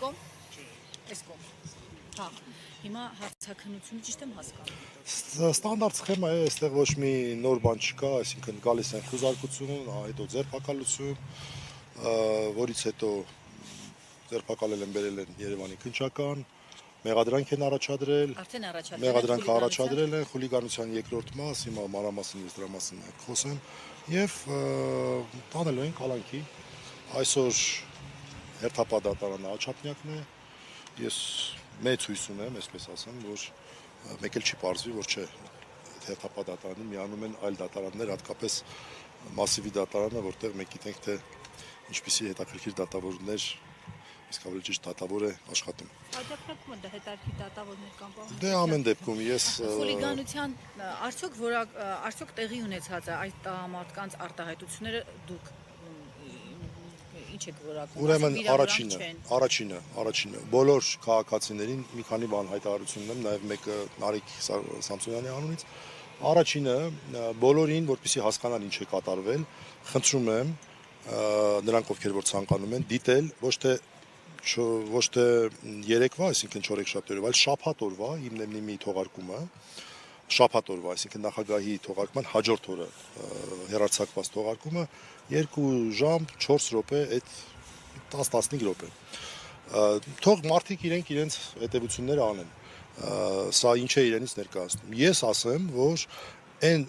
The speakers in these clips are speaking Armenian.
կողմ։ Այս կողմ։ Հա, հիմա հարցաքննությունը ճիշտ եմ հասկանում։ Ստանդարտ սխեմա է, այստեղ ոչ մի նոր բան չկա, այսինքն գալիս են խուզարկություն, հետո ձերբակալություն, որից հետո ձերբակալել են բերել են Երևանի քննչական, մեղադրանք են առաջադրել, մեղադրանքը առաջադրել են խուլիգանության երկրորդ մաս, հիմա մանրամասն ես դրա մասին խոսեմ, եւ տանել են կալանքի, այսօր հերթապահ դատարանը Աչափնյակն է, ես մեծ հույս ունեմ, այսպես ասեմ, որ մեկ էլ չի պարզվի, որ չէ, հերթապահ դատարանի միանում են այլ դատարաններ, հատկապես մասիվի դատարանը, որտեղ մենք գիտենք, թե ինչպիսի հետաքրքիր դատավորներ, իսկ ավելի ճիշտ դատավոր է աշխատում։ Աջակցում դա հետաքրքիր դատավորներ կան պահում։ Դե ամեն դեպքում ես խուլիգանության արդյոք տեղի ունեցած է այդ մարդկանց արտահայտությունները դուք ինչ եք որակում։ Ուրեմն առաջինը բոլոր քաղաքացիներին մի քանի բան հայտարարություն ունեմ, նաև մեկը Նարեկ Սամսոնյանի անունից։ Առաջինը բոլորին, որպեսզի հասկանան ինչ է կատարվել, խնդրում եմ նրանք, ովքեր որ ցանկանում են, դիտել ոչ թե երեկվա, այսինքն չորեքշաբթի օրվա, այլ շաբաթ օրվա հիմնեմնի թողարկումը, շաբաթ օրվա, այսինքն նախագահի թողարկման հաջորդ օրը հեռարձակված թողարկումը 2 ժամ 4 րոպե, այդ 10-15 րոպե։ Թող մարդիկ իրենց հետևությունները անեն։ Սա ինչ է իրենից ներկայացնում։ Ես ասեմ, որ այն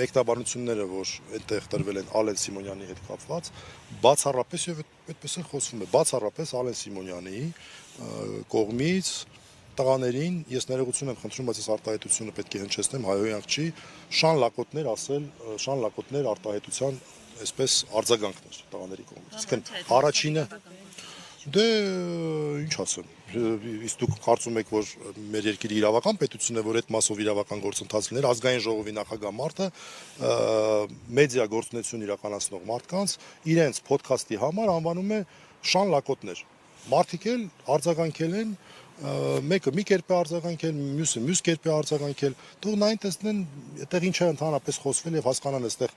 մեկնաբանությունները, որ այնտեղ տրվել են Ալեն Սիմոնյանի հետ կապված, բացառապես եւ այդպես էլ խոսվում է, բացառապես Ալեն Սիմոնյանի կողմից տղաներին ես ներողություն եմ խնդրում, բայց այս արտահայտությունը պետք է հնչեցնեմ հայոյանք չի, շան լակոտներ ասել, շան լակոտներ արտահայտության այսպես արձագանքներ տղաների կողմից։ Իսկն առաջինը դե ինչ ասեմ, իսկ դուք կարծում եք, որ մեր երկրի իրավական պետությունն է, որ այդ մասով իրավական գործընթաց լիներ, ազգային ժողովի նախագահ մարդը մեդիա գործունեություն իրականացնող մարդկանց իրենց ոդքասթի համար անվանում է շան լակոտներ։ Մարդիկ էլ արձագանքել են, մեկը մի կերպ է արձագանքել, մյուսը մյուս կերպ է արձագանքել, թող նայն տեսնեն, այդտեղ ինչ է ընդհանրապես խոսվել եւ հասկանան այստեղ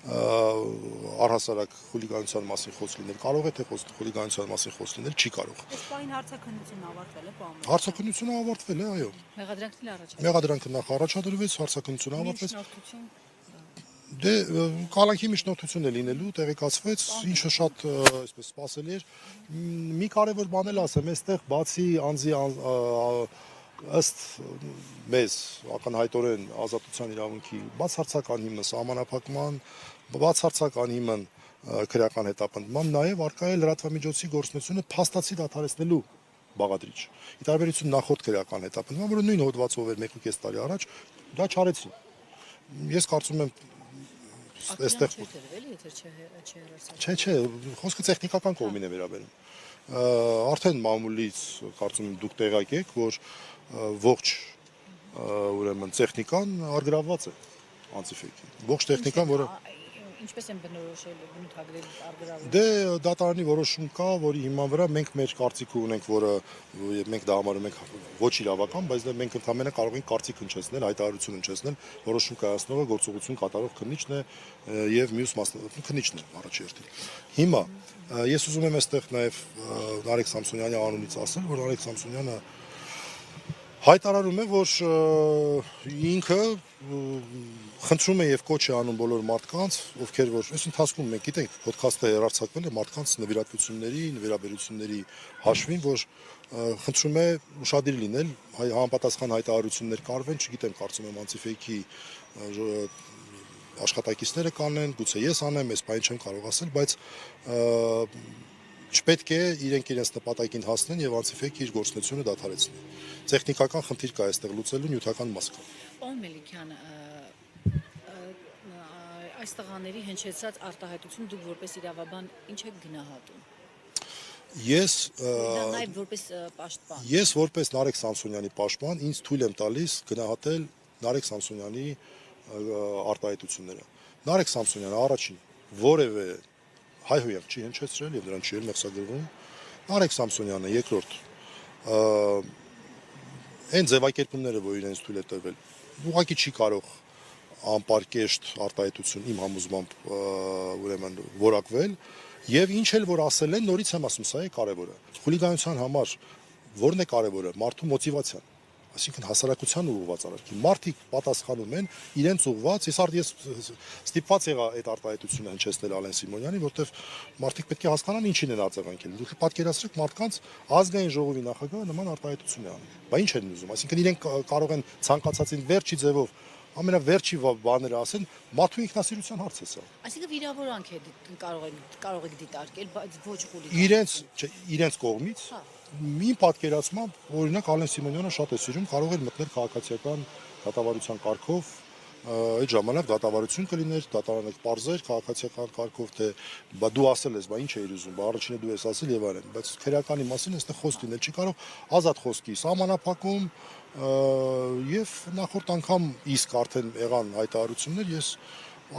առհասարակ խուլիգանության մասին խոսք լինել, կարող է թե խուլիգանության մասին խոսք լինել, չի կարող։ Այս բանին հարցաքննությունը ավարտվել է, պարոն։ Հարցաքննությունը ավարտվել է, այո։ Մեղադրանքն էլ առաջադրվել։ Մեղադրանքը նախ առաջադրվեց, հարցաքննությունը ավարտվեց։ Դե կալանքի միջնորդություն է լինելու, տեղեկացվեց, ինչը շատ այսպես սպասելի էր։ Մի կարևոր բան էլ ասեմ, այստեղ բացի անձի ըստ մեզ ակնհայտորեն ազատության իրավունքի բացարձակ անհիմն սահմանափակման, բացարձակ անհիմն քրեական հետապնդման, նաև արկա է լրատվամիջոցի գործունեությունը փաստացի դադարեցնելու բաղադրիչ։ Ի տարբերություն նախորդ քրեական հետապնդման, որը նույն հոդվածով էր 1.5 տարի առաջ, դա չարեցին։ Ես կարծում եմ այստեղ Չէ, խոսքը տեխնիկական կողմին է վերաբերում։ Արդեն մամուլից կարծում եմ դուք տեղյակ եք, որ ողջ ուրեմն տեխնիկան արգրավված է անցիֆեկի։ Ողջ տեխնիկան, որը ինչպես են բնորոշել բնութագրել արգրավը։ Դե դատարանի որոշում կա, որի հիման վրա մենք մեր կարծիքը ունենք, որը մենք դա համարում ենք ոչ իրավական, բայց դա մենք ընդհանրապես կարող ենք կարծիք հնչեցնել, հայտարարություն հնչեցնել, որոշում կայացնողը գործողություն կատարող քննիչն է եւ մյուս քննիչն է առաջերտին։ Հիմա ես ուզում եմ այստեղ նաեւ Նարեկ Սամսոնյանի անունից ասել, որ Նարեկ Սամսոնյանը հայտարարում է, որ ինքը խնդրում է եւ կոչ է անում բոլոր մարդկանց, ովքեր որ այս ընթացքում մենք գիտենք, ոդքասթը հեռարձակվել է մարդկանց նվիրատվությունների, նվիրաբերությունների հաշվին, որ խնդրում է ուշադիր լինել, համապատասխան հայտարարություններ կարվեն, չգիտեմ, կարծում եմ անցիֆեյքի աշխատակիցները կանեն, գուցե ես անեմ, այս բանը չեմ կարող ասել, բայց չպետք է իրենց նպատակին հասնեն եւ անցիֆեյքը իր գործունեությունը դադարեցնի։ Տեխնիկական խնդիր կա այստեղ լուծելու, նյութական մաս կա։ Պարոն Մելիքյան, այս տղաների հնչեցած արտահայտություն դուք որպես իրավաբան ինչ եք գնահատում։ Ես նաեւ որպես պաշտպան։ Ես որպես Նարեկ Սամսոնյանի պաշտպան ինձ թույլ եմ տալիս գնահատել Նարեկ Սամսոնյանի արտահայտությունները։ Նարեկ Սամսոնյանը առաջին որևէ հայհոյանք չի հնչեցրել եւ նրան չի էլ մեղսագրվում։ Նարեկ Սամսոնյանը երկրորդ այն ձևակերպումները, որ իրենց թույլ է տրվել, ուղղակի չի կարող անպարկեշտ արտահայտություն իմ համոզմամբ ուրեմն որակվել Եվ ինչ էլ որ ասել են, նորից եմ ասում, սա է կարևորը։ Խուլիգանության համար որն է կարևորը, մարդու մոտիվացիան։ Այսինքն հասարակության ուղղված արարքի։ Մարդիկ պատասխանում են իրենց ուղղված, ես ստիպված եղա այդ արտահայտությունը հնչեցնել Ալեն Սիմոնյանի, որտեվ մարդիկ պետք է հասկանան ինչին են արձագանքել։ Դուք պատկերացրեք մարդկանց ազգային ժողովի նախագահը նման արտահայտություն է անում։ Բա ինչ են ուզում, այսինքն իրենք կարող են ցանկացածին վերջի ձևով ամենավերջի բաները ասեն, մարդու ինքնասիրության հարց է սա։ Այսինքն վիրավորանք է կարող եք դիտարկել, բայց ոչ խուլիգան։ Իրենց կողմից մի պատկերացմամբ, օրինակ Ալեն Սիմոնյանը շատ է սիրում, կարող էր մտնել քաղաքացիական դատավարության կարգով, այդ ժամանակ դատավարություն կլիներ, դատարանը կպարզեր քաղաքացիական կարգով, թե բա դու ասել ես, բա ինչ էիր ուզում, բա առաջինը դու ես ասել եւ այլն, բայց քերականի մասին այստեղ խոսք լինել չի կարող, ազատ խոսքի սահմանափակում եւ նախորդ անգամ իսկ արդեն եղան հայտարարություններ, ես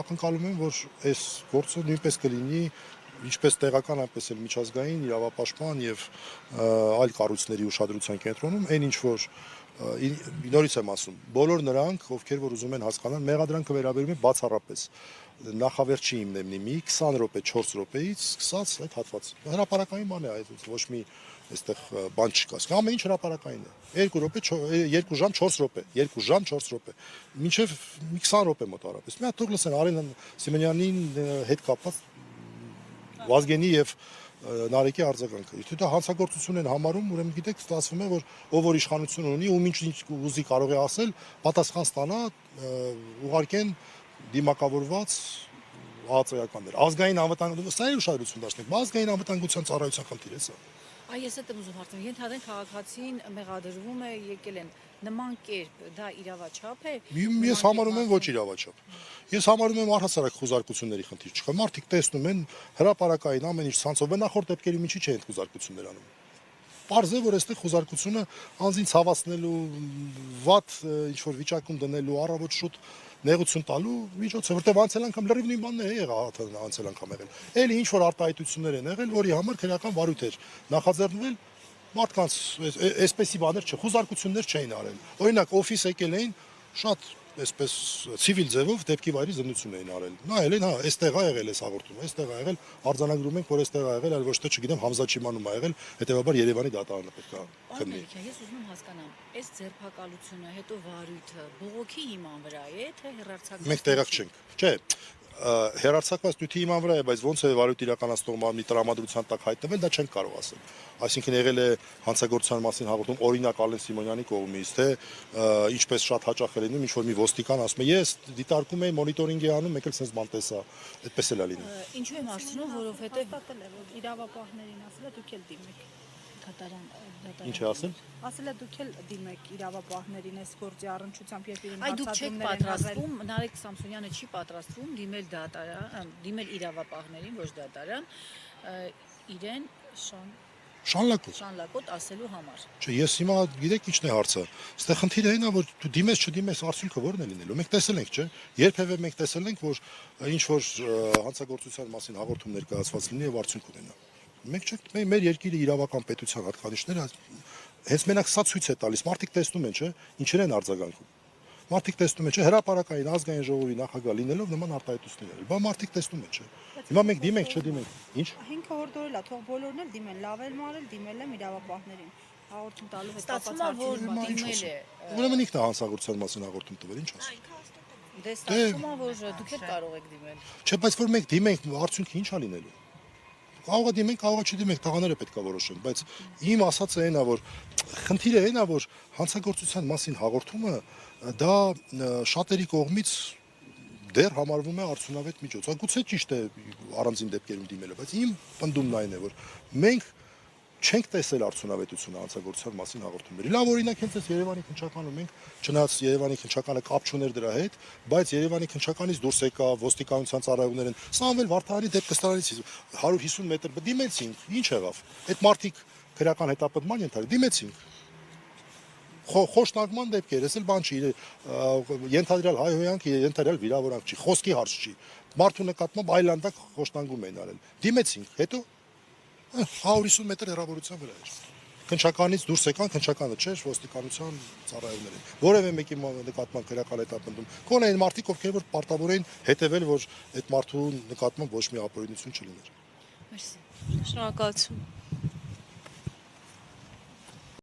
ակնկալում եմ, որ այս գործը նույնպես կլինի ինչպես տեղական, այնպես էլ միջազգային իրավապաշտպան եւ այլ կառույցների ուշադրության կենտրոնում, այն ինչ որ նորից եմ ասում, բոլոր նրանք, ովքեր որ ուզում են հասկանալ, մեղադրանքը վերաբերում է բացառապես նախավերջի հիմնեմնի մի 20 րոպե, 4 րոպեից սկսած այդ հատված։ Հրապարակային բան է այդ, ոչ մի այստեղ բան չկա։ Ամեն ինչ հրապարակային է։ 2 րոպե, 2 ժամ 4 րոպե, 2 ժամ 4 րոպե։ Մինչև 20 րոպե մոտարապես։ Մի հատ թող լսեն Արեն Սիմոնյանին հետ կապված Վազգենի եւ Նարեկի արձագանքը։ Եթե դա հանցագործություն են համարում, ուրեմն գիտեք, ստացվում է, որ ով որ իշխանություն ունի, ում ինչ ուզի կարող է ասել, պատասխան ստանա, ուղարկեն դիմակավորված ԱԱԾ-ականներ։ Ազգային անվտանգություն, սա է ուշադրություն դարձնենք, ազգային անվտանգության ծառայության խնդիր է սա։ Ես այդ եմ ուզում հարցնել, ենթադրենք քաղաքացին մեղադրվում է, եկել են նման կերպ, դա իրավաչափ է։ Ես համարում եմ ոչ իրավաչափ։ Ես համարում եմ առհասարակ խուզարկությունների խնդիր չկա։ Մարդիկ տեսնում են հրապարակային ամեն ինչ ցանցով, նախորդ դեպքերի միջի չեն խուզարկություններ անում։ Պարզ է, որ այստեղ խուզարկությունը անձին ցավացնելու, վատ ինչ որ վիճակում դնելու, առավոտ շուտ նեղություն տալու միջոց է, որտեղ անցել անգամ լրիվ նույն բանն է եղել, անցել անգամ եղել։ Էլի ինչ որ արտահայտություններ են եղել, որի համար քրեական վարույթ էր նախաձեռնվել, մարդկանց այսպեսի բաներ խուզարկություններ չէին արել։ Օրինակ օֆիս եկել էին շատ այսպես ցիվիլ ձևով դեպքի վայրի զննություն էին արել։ Նայել են, հա, այստեղ է եղել էս հաղորդումը, այստեղ է եղել, արձանագրում ենք, որ այստեղ է եղել, այլ ոչ թե չգիտեմ, Համզաչիմանում է եղել, հետեւաբար Երևանի դատարանը պետք է քննի։ Ես ուզում եմ հասկանամ, այս ձերբակալությունը, հետո վարույթը բողոքի հիման վրա է, թե հերարցակված։ Մենք տեղակ չենք։ Չէ, հերարցակված նյութի հիման վրա է, բայց ոնց է վարույթ իրականացնող մի տրամադրության տակ հայտնվել, դա չենք կարող ասել։ Այսինքն եղել է հանցագործության մասին հաղորդում օրինակ Ալեն Սիմոնյանի կողմից, թե ինչպես շատ հաճախ է լինում, ինչ որ մի ոստիկան ասում է, ես դիտարկում եմ, մոնիտորինգ է անում, մեկ էլ sense բան տեսա, այդպես էլ է լինում։ Ինչու եմ ասում, որովհետև հաստատել է, որ իրավապահներին ասել է դուք էլ դիմեք։ դատարան Ինչ է ասել։ Ասել է դուք էլ դիմեք իրավապահներին այս գործի առնչությամբ, երբ իրեն Այ դուք չեք պատրաստվում, Նարեկ Սամսոնյանը չի պատրաստվում դիմել դատարան, դիմել իրավապահներին, ոչ դատարան, իրեն շանլակոտ ասելու համար։ Չէ, ես հիմա գիտեք ինչն է հարցը։ Այստեղ խնդիրը այն է, որ դու դիմես չդիմես, արդյունքը ո՞րն է լինելու։ Մենք տեսել ենք, չէ։ Երբևէ մենք տեսել ենք, որ ինչ որ հանցագործության մասին հաղորդում ներկայացված լինի եւ արդյունք ունենա։ Մենք չենք, մեր երկիրի իրավական պետության հատկանիշները հենց մենակ սա ցույց է տալիս։ Մարդիկ տեսնում են, չէ, ինչեր են արձագանքում։ Մարդիկ տեսնում են, չէ, հրապարակային ազգային ժողովի նախագահ լինելով նման արտահայտություններ։ Բա մարդիկ տեսնում են, չէ։ Հիմա մենք դիմենք, չդիմենք։ Ինչ։ 5 հորդորել է, թող բոլորն էլ դիմեն, լավ էլ մարել, դիմել եմ իրավապահներին։ Հաղորդում տալու հետ Ստացվում է, որ դիմել է։ Ուրեմն ինքն է հանցագործության մասին հաղորդում տվել, ինչ ասում։ Դե ստացվում է, որ դուք էլ կարող եք դիմել։ Չէ, բայց որ մենք դիմենք, արդյունքը ինչ է լինելու։ Կարող է դիմենք, կարող է չդիմենք, տղաները պետք է որոշեն, բայց իմ ասածը այն է, որ խնդիրը այն է, որ հանցագործության մասին հաղորդումը դա շատերի կողմից դեռ համարվում է արդյունավետ միջոց։ Գուցե ճիշտ է առանձին դեպքերում դիմելը, բայց իմ պնդումն այն է, որ մենք չենք տեսել արդյունավետությունը հանցագործության մասին հաղորդումների։ Լավ օրինակ հենց այս Երևանի քննչականում մենք չնայած Երևանի քննչականը կապ չուներ դրա հետ, բայց Երևանի քննչականից դուրս եկա ոստիկանության ծառայողներ են։ Սամվել Վարդանի դեպքը ստրանից 150 մետր դիմեցինք, ինչ եղավ։ Այդ մարդիկ քրեական հետապնդման ենթարկել, դիմեցինք։ Խոշտանգման դեպքեր, ես էլ բան չի, ենթադրյալ հայհոյանք, ենթադրյալ վիրավորանք չի, խոսքի հարց չի։ Մարդու նկատմամբ այլանդակ խոշտանգում են արել։ Դիմեցինք, հետո 150 մետր հեռավորության վրա էր։ Քննչականից դուրս եկան, քննչականը չէր, ոստիկանության ծառայողներ են։ Որևէ մեկի նկատմամբ քրեական հետապնդում։ Կոնե այն մարդիկ, ովքեր որ պարտավոր էին հետևել, որ այդ մարդու նկատմամբ ոչ մի ապօրինություն չլիներ։ Մերսի։ Շնորհակալություն։